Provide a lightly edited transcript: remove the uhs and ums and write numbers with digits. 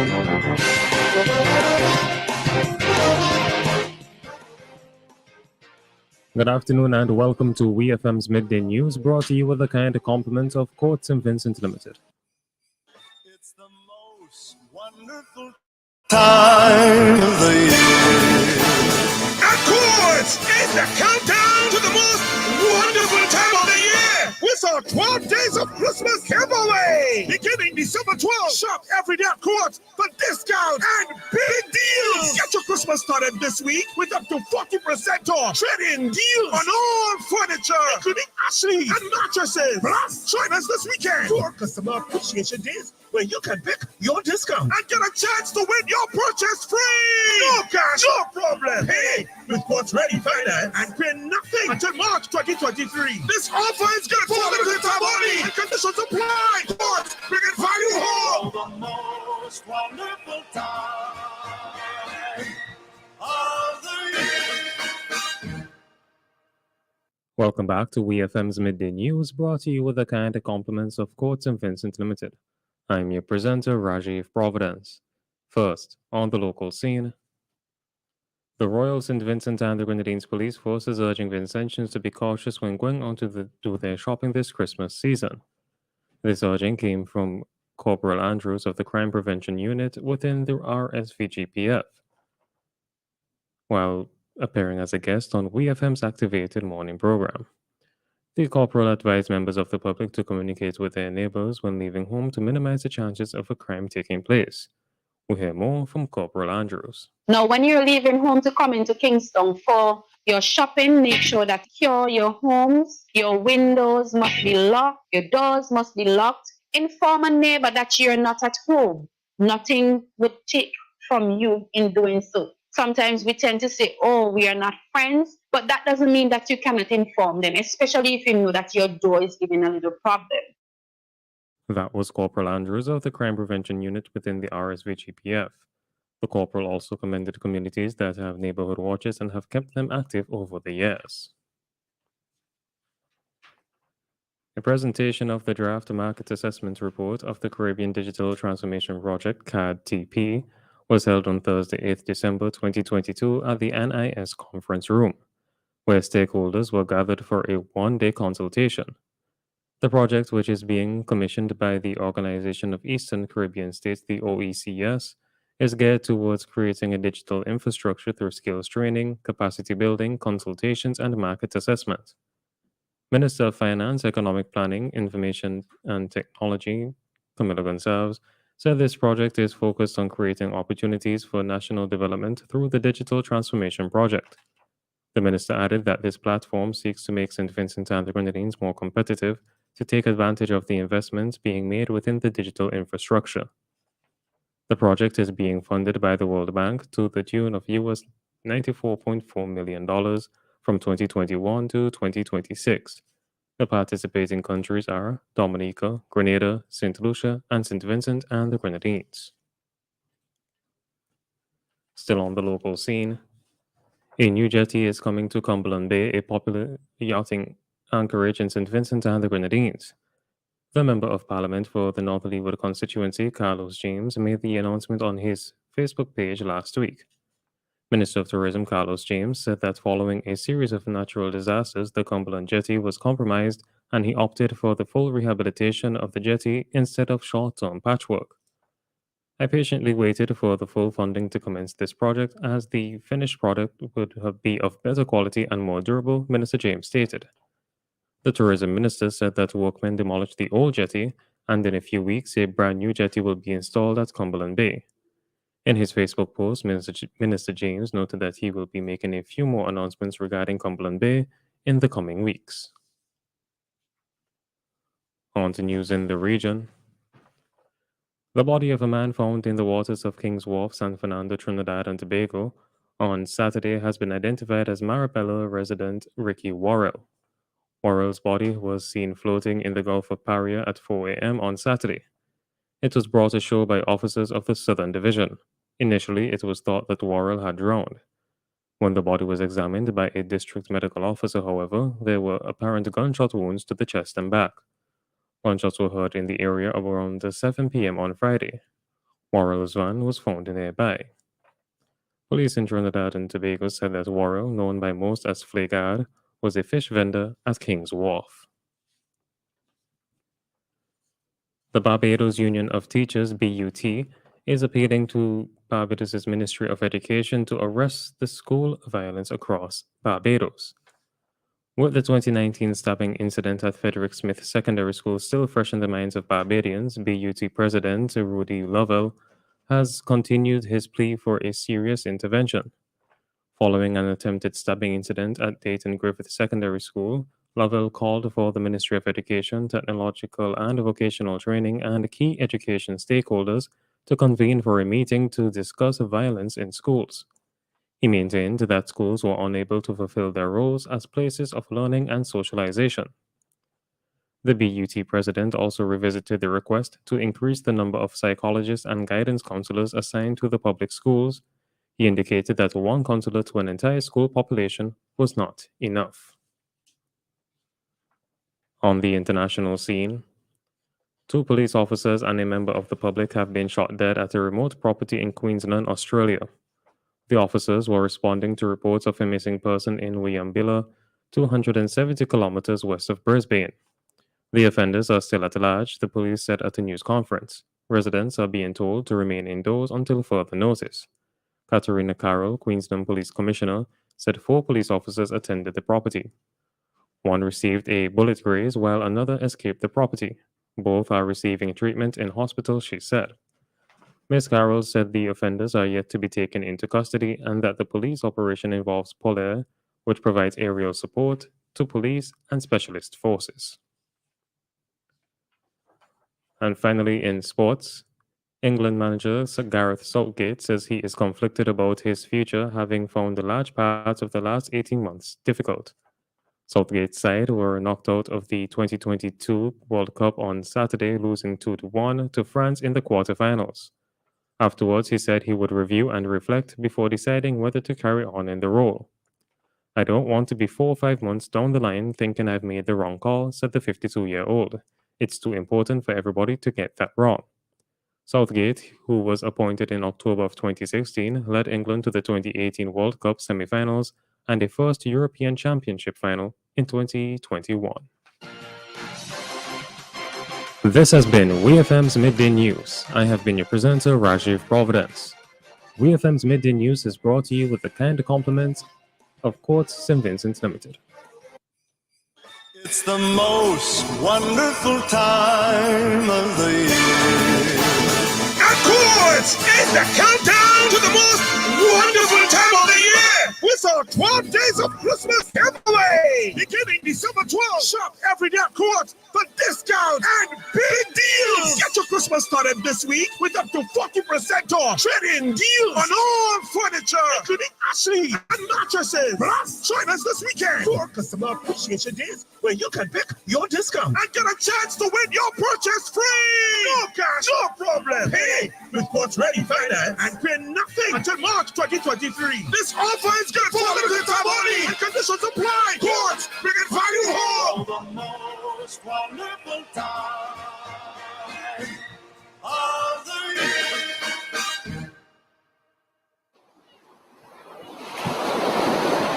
Good afternoon and welcome to WEFM's Midday News, brought to you with the kind compliments of Court St. Vincent Limited. It's the most wonderful time of the year. Of course, it's the countdown to the most wonderful time of the year. With our 12 days of Christmas giveaway. Beginning December 12th, shop every day at Courts for discounts and big deals. Get your Christmas started this week with up to 40% off. Trade-in deals on all furniture, including Ashley and mattresses. Plus, join us this weekend for Customer Appreciation Days, where you can pick your discount and get a chance to win your purchase free. No cash, no problem. Hey, with Quartz Ready Finance and pay nothing until March 2023. This offer is good for limited time only and conditions apply. Quartz, bringing value home. The most wonderful time of the year. Welcome back to WEFM's Midday News, brought to you with the kind compliments of Court St. Vincent Limited. I'm your presenter, Rajiv Providence. First, on the local scene, the Royal St. Vincent and the Grenadines Police Force is urging Vincentians to be cautious when going on to do their shopping this Christmas season. This urging came from Corporal Andrews of the Crime Prevention Unit within the RSVGPF, while appearing as a guest on WEFM's Activated Morning program. The corporal advised members of the public to communicate with their neighbors when leaving home to minimize the chances of a crime taking place. We'll hear more from Corporal Andrews. Now, when you're leaving home to come into Kingston for your shopping, make sure that your homes, your windows must be locked, your doors must be locked. Inform a neighbor that you're not at home. Nothing would take from you in doing so. Sometimes we tend to say, oh, we are not friends, but that doesn't mean that you cannot inform them, especially if you know that your door is giving a little problem. That was Corporal Andrews of the Crime Prevention Unit within the RSVGPF. The corporal also commended communities that have neighborhood watches and have kept them active over the years. A presentation of the draft market assessment report of the Caribbean Digital Transformation Project, CAD-TP, was held on Thursday, 8th December 2022 at the NIS conference room, where stakeholders were gathered for a one-day consultation. The project, which is being commissioned by the Organization of Eastern Caribbean States, the OECS, is geared towards creating a digital infrastructure through skills training, capacity building, consultations, and market assessment. Minister of Finance, Economic Planning, Information and Technology, Camila Gonçalves, said this project is focused on creating opportunities for national development through the Digital Transformation Project. The minister added that this platform seeks to make St. Vincent and the Grenadines more competitive to take advantage of the investments being made within the digital infrastructure. The project is being funded by the World Bank to the tune of US $94.4 million from 2021 to 2026. The participating countries are Dominica, Grenada, St. Lucia, and St. Vincent and the Grenadines. Still on the local scene, a new jetty is coming to Cumberland Bay, a popular yachting anchorage in St. Vincent and the Grenadines. The Member of Parliament for the North Leeward constituency, Carlos James, made the announcement on his Facebook page last week. Minister of Tourism Carlos James said that following a series of natural disasters, the Cumberland jetty was compromised and he opted for the full rehabilitation of the jetty instead of short-term patchwork. I patiently waited for the full funding to commence this project as the finished product would be of better quality and more durable, Minister James stated. The tourism minister said that workmen demolished the old jetty and in a few weeks a brand new jetty will be installed at Cumberland Bay. In his Facebook post, Minister James noted that he will be making a few more announcements regarding Cumberland Bay in the coming weeks. On to news in the region. The body of a man found in the waters of Kings Wharf, San Fernando, Trinidad and Tobago on Saturday has been identified as Marabella resident Ricky Worrell. Worrell's body was seen floating in the Gulf of Paria at 4 a.m. on Saturday. It was brought ashore by officers of the Southern Division. Initially, it was thought that Worrell had drowned. When the body was examined by a district medical officer, however, there were apparent gunshot wounds to the chest and back. Gunshots were heard in the area around 7 p.m. on Friday. Worrell's van was found nearby. Police in Trinidad and Tobago said that Worrell, known by most as Flegad, was a fish vendor at King's Wharf. The Barbados Union of Teachers, BUT, is appealing to Barbados' Ministry of Education to arrest the school violence across Barbados. With the 2019 stabbing incident at Frederick Smith Secondary School still fresh in the minds of Barbadians, BUT President Rudy Lovell has continued his plea for a serious intervention. Following an attempted stabbing incident at Dayton Griffith Secondary School, Lovell called for the Ministry of Education, Technological and Vocational Training and key education stakeholders to convene for a meeting to discuss violence in schools. He maintained that schools were unable to fulfill their roles as places of learning and socialization. The BUT president also revisited the request to increase the number of psychologists and guidance counselors assigned to the public schools. He indicated that one counselor to an entire school population was not enough. On the international scene, 2 police officers and a member of the public have been shot dead at a remote property in Queensland, Australia. The officers were responding to reports of a missing person in Williambilla, 270 kilometers west of Brisbane. The offenders are still at large, the police said at a news conference. Residents are being told to remain indoors until further notice. Katarina Carroll, Queensland Police Commissioner, said 4 police officers attended the property. One received a bullet graze while another escaped the property. Both are receiving treatment in hospital, she said. Ms. Carroll said the offenders are yet to be taken into custody and that the police operation involves Polair, which provides aerial support to police and specialist forces. And finally, in sports, England manager Sir Gareth Southgate says he is conflicted about his future, having found the large parts of the last 18 months difficult. Southgate's side were knocked out of the 2022 World Cup on Saturday, losing 2-1 to France in the quarterfinals. Afterwards, he said he would review and reflect before deciding whether to carry on in the role. I don't want to be 4 or 5 months down the line thinking I've made the wrong call, said the 52-year-old. It's too important for everybody to get that wrong. Southgate, who was appointed in October of 2016, led England to the 2018 World Cup semi-finals and a first European Championship final in 2021. This has been WEFM's Midday News. I have been your presenter, Rajiv Providence. WEFM's Midday News is brought to you with the kind compliments of Courts St. Vincent Limited. It's the most wonderful time of the year. Of course, it's the countdown to the most wonderful time of the year. With our 12 days of Christmas giveaway. Beginning December 12th, shop every day at Court for discounts and big deals. Get your Christmas started this week with up to 40% off. Trade-in deals on all furniture, including Ashley and mattresses. Plus, join us this weekend for Customer Appreciation Days, where you can pick your discount and get a chance to win your purchase free. No cash, no problem. Pay with Court's Ready Finance and pay nothing until March 2023. This offer is good for limited time only and conditions apply. Courts, bringing value home. The most wonderful time.